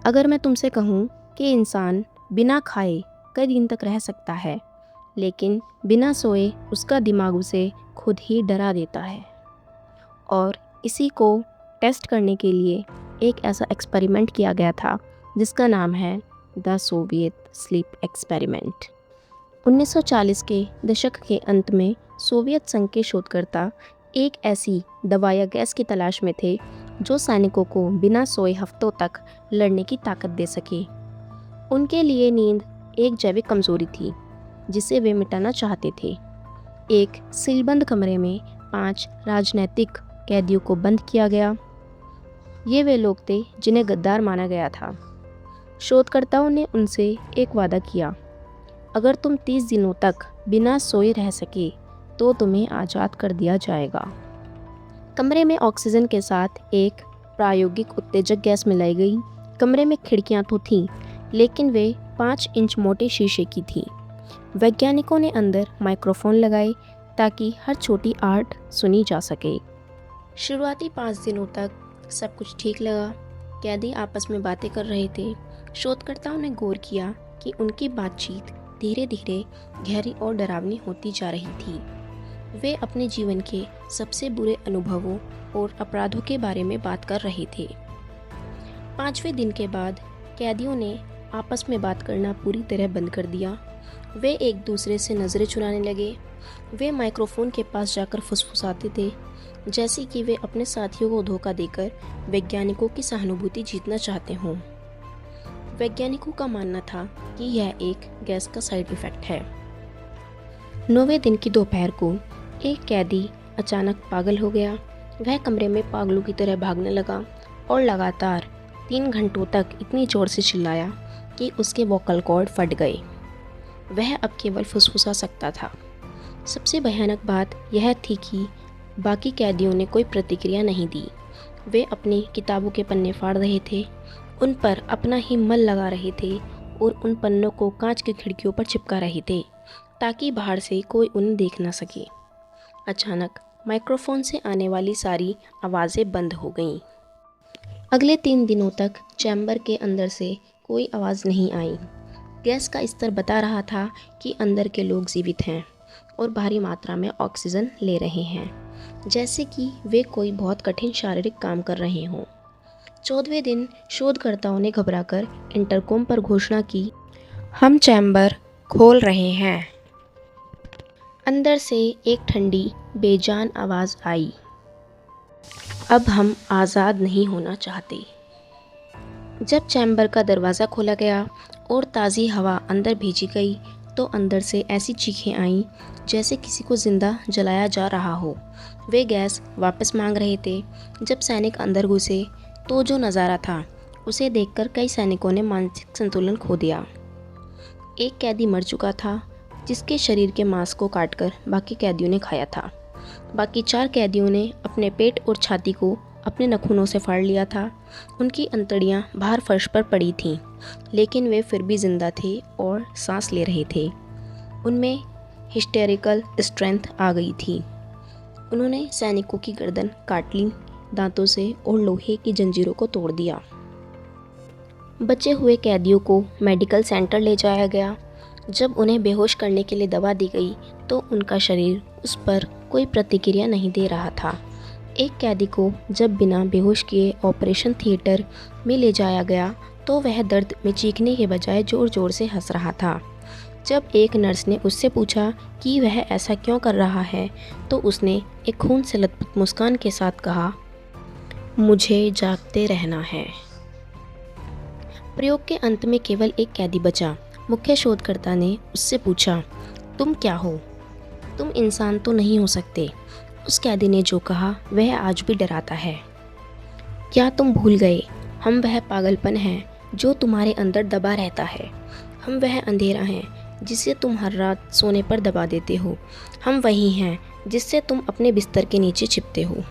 अगर मैं तुमसे कहूँ कि इंसान बिना खाए कई दिन तक रह सकता है, लेकिन बिना सोए उसका दिमाग उसे खुद ही डरा देता है। और इसी को टेस्ट करने के लिए एक ऐसा एक्सपेरिमेंट किया गया था जिसका नाम है द सोवियत स्लीप एक्सपेरिमेंट। 1940 के दशक के अंत में सोवियत संघ के शोधकर्ता एक ऐसी दवा या गैस की तलाश में थे जो सैनिकों को बिना सोए हफ्तों तक लड़ने की ताकत दे सके। उनके लिए नींद एक जैविक कमजोरी थी जिसे वे मिटाना चाहते थे। एक सीलबंद कमरे में 5 राजनैतिक कैदियों को बंद किया गया। ये वे लोग थे जिन्हें गद्दार माना गया था। शोधकर्ताओं ने उनसे एक वादा किया, अगर तुम 30 दिनों तक बिना सोए रह सके तो तुम्हें आज़ाद कर दिया जाएगा। कमरे में ऑक्सीजन के साथ एक प्रायोगिक उत्तेजक गैस मिलाई गई। कमरे में खिड़कियां तो थीं, लेकिन वे 5 इंच मोटे शीशे की थीं। वैज्ञानिकों ने अंदर माइक्रोफोन लगाए ताकि हर छोटी आहट सुनी जा सके। शुरुआती 5 दिनों तक सब कुछ ठीक लगा। कैदी आपस में बातें कर रहे थे। शोधकर्ताओं ने गौर किया कि उनकी बातचीत धीरे धीरे गहरी और डरावनी होती जा रही थी। वे अपने जीवन के सबसे बुरे अनुभवों और अपराधों के बारे में बात कर रहे थे। 5वें दिन के बाद कैदियों ने आपस में बात करना पूरी तरह बंद कर दिया। वे एक दूसरे से नज़रें चुराने लगे। वे माइक्रोफोन के पास जाकर फुसफुसाते थे, जैसे कि वे अपने साथियों को धोखा देकर वैज्ञानिकों की सहानुभूति जीतना चाहते हों। वैज्ञानिकों का मानना था कि यह एक गैस का साइड इफ़ेक्ट है। 9वें दिन की दोपहर को एक कैदी अचानक पागल हो गया। वह कमरे में पागलों की तरह भागने लगा और लगातार 3 घंटों तक इतनी ज़ोर से चिल्लाया कि उसके वोकल कॉर्ड फट गए। वह अब केवल फुसफुसा सकता था। सबसे भयानक बात यह थी कि बाकी कैदियों ने कोई प्रतिक्रिया नहीं दी। वे अपनी किताबों के पन्ने फाड़ रहे थे, उन पर अपना ही मल लगा रहे थे और उन पन्नों को कांच की खिड़कियों पर चिपका रहे थे ताकि बाहर से कोई उन्हें देख ना सके। अचानक माइक्रोफोन से आने वाली सारी आवाज़ें बंद हो गईं। अगले 3 दिनों तक चैम्बर के अंदर से कोई आवाज़ नहीं आई। गैस का स्तर बता रहा था कि अंदर के लोग जीवित हैं और भारी मात्रा में ऑक्सीजन ले रहे हैं, जैसे कि वे कोई बहुत कठिन शारीरिक काम कर रहे हों। 14वें दिन शोधकर्ताओं ने घबराकर इंटरकॉम पर घोषणा की, हम चैम्बर खोल रहे हैं। अंदर से एक ठंडी बेजान आवाज़ आई, अब हम आज़ाद नहीं होना चाहते। जब चैम्बर का दरवाज़ा खोला गया और ताज़ी हवा अंदर भेजी गई तो अंदर से ऐसी चीखें आईं जैसे किसी को ज़िंदा जलाया जा रहा हो। वे गैस वापस मांग रहे थे। जब सैनिक अंदर घुसे तो जो नज़ारा था उसे देखकर कई सैनिकों ने मानसिक संतुलन खो दिया। एक कैदी मर चुका था जिसके शरीर के मांस को काटकर बाकी कैदियों ने खाया था। बाकी 4 कैदियों ने अपने पेट और छाती को अपने नाखूनों से फाड़ लिया था। उनकी अंतड़ियां बाहर फर्श पर पड़ी थीं, लेकिन वे फिर भी जिंदा थे और सांस ले रहे थे। उनमें हिस्टेरिकल स्ट्रेंथ आ गई थी। उन्होंने सैनिकों की गर्दन काट ली दांतों से और लोहे की जंजीरों को तोड़ दिया। बचे हुए कैदियों को मेडिकल सेंटर ले जाया गया। जब उन्हें बेहोश करने के लिए दवा दी गई तो उनका शरीर उस पर कोई प्रतिक्रिया नहीं दे रहा था। एक कैदी को जब बिना बेहोश किए ऑपरेशन थिएटर में ले जाया गया तो वह दर्द में चीखने के बजाय ज़ोर ज़ोर से हंस रहा था। जब एक नर्स ने उससे पूछा कि वह ऐसा क्यों कर रहा है तो उसने एक खून से लथपथ मुस्कान के साथ कहा, मुझे जागते रहना है। प्रयोग के अंत में केवल एक कैदी बचा। मुख्य शोधकर्ता ने उससे पूछा, तुम क्या हो? तुम इंसान तो नहीं हो सकते। उस कैदी ने जो कहा वह आज भी डराता है। क्या तुम भूल गए, हम वह पागलपन हैं जो तुम्हारे अंदर दबा रहता है। हम वह अंधेरा हैं जिसे तुम हर रात सोने पर दबा देते हो। हम वही हैं जिससे तुम अपने बिस्तर के नीचे छिपते हो।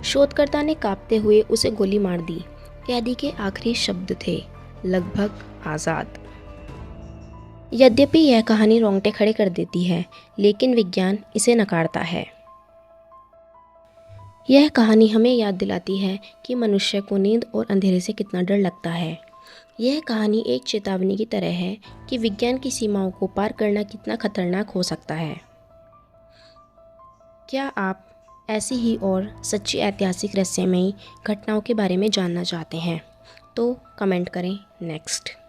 शोधकर्ता ने कांपते हुए उसे गोली मार दी। कैदी के आखिरी शब्द थे, लगभग आज़ाद। यद्यपि यह कहानी रोंगटे खड़े कर देती है, लेकिन विज्ञान इसे नकारता है। यह कहानी हमें याद दिलाती है कि मनुष्य को नींद और अंधेरे से कितना डर लगता है। यह कहानी एक चेतावनी की तरह है कि विज्ञान की सीमाओं को पार करना कितना खतरनाक हो सकता है। क्या आप ऐसी ही और सच्ची ऐतिहासिक रहस्यमयी घटनाओं के बारे में जानना चाहते हैं? तो कमेंट करें नेक्स्ट।